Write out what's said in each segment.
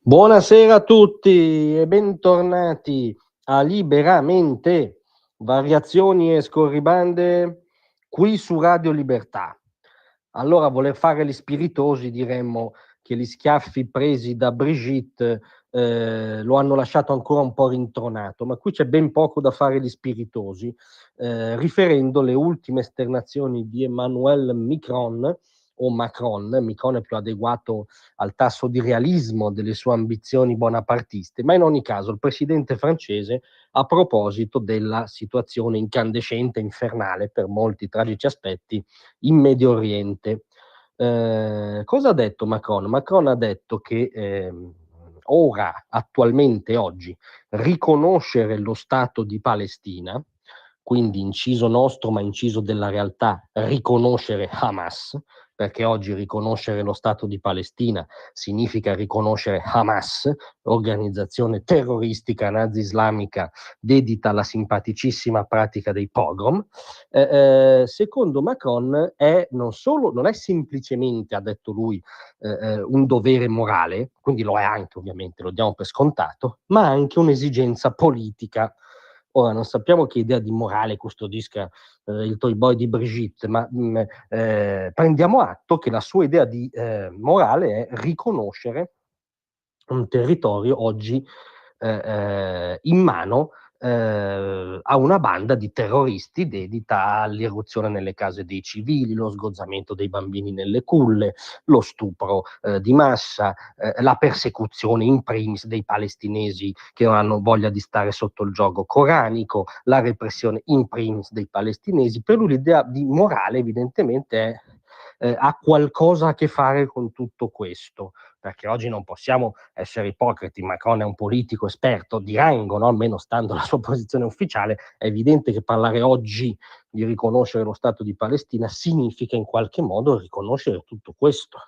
Buonasera a tutti e bentornati a Liberamente, variazioni e scorribande qui su Radio Libertà. Allora, a voler fare gli spiritosi, diremmo che gli schiaffi presi da Brigitte lo hanno lasciato ancora un po' rintronato, ma qui c'è ben poco da fare gli spiritosi, riferendo le ultime esternazioni di Emmanuel Macron, o Macron è più adeguato al tasso di realismo delle sue ambizioni bonapartiste, ma in ogni caso il presidente francese, a proposito della situazione incandescente, infernale per molti tragici aspetti in Medio Oriente. Cosa ha detto Macron? Macron ha detto che ora, attualmente, oggi, riconoscere lo Stato di Palestina, quindi inciso nostro ma inciso della realtà, riconoscere Hamas, perché oggi riconoscere lo Stato di Palestina significa riconoscere Hamas, organizzazione terroristica nazi-islamica dedita alla simpaticissima pratica dei pogrom. Secondo Macron non è semplicemente, ha detto lui, un dovere morale, quindi lo è anche ovviamente, lo diamo per scontato, ma anche un'esigenza politica. Ora, non sappiamo che idea di morale custodisca il toy boy di Brigitte, ma prendiamo atto che la sua idea di morale è riconoscere un territorio oggi in mano a una banda di terroristi dedita all'irruzione nelle case dei civili, lo sgozzamento dei bambini nelle culle, lo stupro di massa, la persecuzione in primis dei palestinesi che non hanno voglia di stare sotto il giogo coranico, la repressione in primis dei palestinesi. Per lui l'idea di morale evidentemente ha qualcosa a che fare con tutto questo, perché oggi non possiamo essere ipocriti. Macron è un politico esperto di rango, no? Almeno stando alla sua posizione ufficiale, è evidente che parlare oggi di riconoscere lo Stato di Palestina significa in qualche modo riconoscere tutto questo.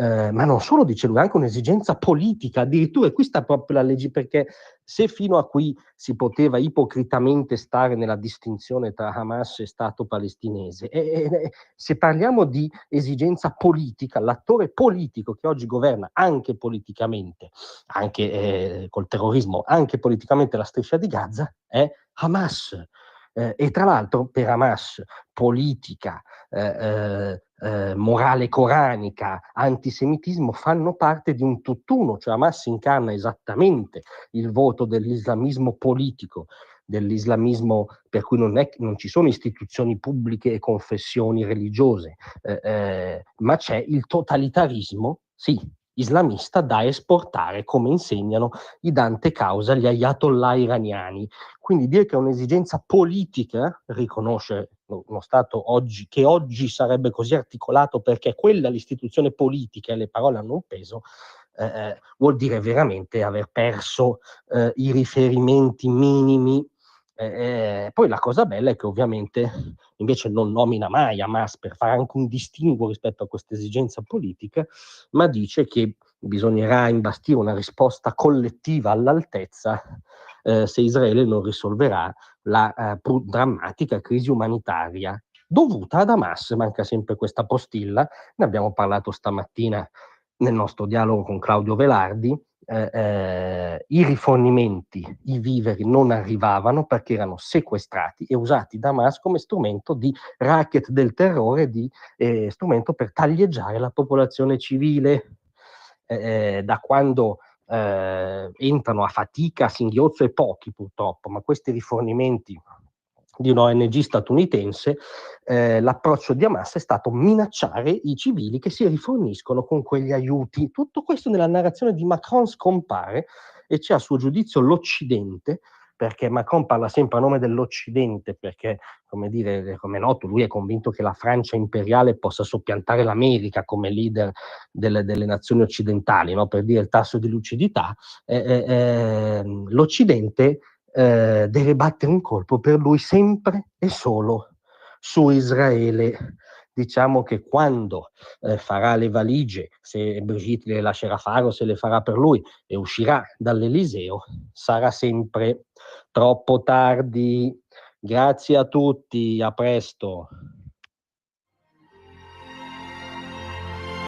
Ma non solo, dice lui, anche un'esigenza politica, addirittura, e qui sta proprio la legge, perché se fino a qui si poteva ipocritamente stare nella distinzione tra Hamas e Stato palestinese, se parliamo di esigenza politica, l'attore politico che oggi governa anche politicamente, anche col terrorismo, anche politicamente la striscia di Gaza, è Hamas. E tra l'altro per Hamas politica, morale coranica, antisemitismo fanno parte di un tutt'uno, cioè Hamas incarna esattamente il voto dell'islamismo politico, dell'islamismo per cui non ci sono istituzioni pubbliche e confessioni religiose, ma c'è il totalitarismo, sì, islamista da esportare, come insegnano i Dante Causa, gli ayatollah iraniani. Quindi dire che è un'esigenza politica riconoscere uno Stato oggi, che oggi sarebbe così articolato perché quella è l'istituzione politica e le parole hanno un peso, vuol dire veramente aver perso i riferimenti minimi. Poi la cosa bella è che ovviamente invece non nomina mai Hamas per fare anche un distinguo rispetto a questa esigenza politica, ma dice che bisognerà imbastire una risposta collettiva all'altezza se Israele non risolverà la drammatica crisi umanitaria dovuta ad Hamas. Manca sempre questa postilla, ne abbiamo parlato stamattina nel nostro dialogo con Claudio Velardi. I rifornimenti, i viveri non arrivavano perché erano sequestrati e usati da Hamas come strumento di racket del terrore, di strumento per taglieggiare la popolazione civile. Da quando entrano a fatica, a singhiozzo e pochi purtroppo, ma questi rifornimenti di un'ONG statunitense, l'approccio di Hamas è stato minacciare i civili che si riforniscono con quegli aiuti. Tutto questo nella narrazione di Macron scompare e c'è a suo giudizio l'Occidente, perché Macron parla sempre a nome dell'Occidente, perché, come dire, come è noto, lui è convinto che la Francia imperiale possa soppiantare l'America come leader delle nazioni occidentali, no? Per dire il tasso di lucidità. L'Occidente deve battere un colpo per lui sempre e solo su Israele. Diciamo che quando farà le valigie, se Brigitte le lascerà fare o se le farà per lui e uscirà dall'Eliseo, sarà sempre troppo tardi. Grazie a tutti, a presto.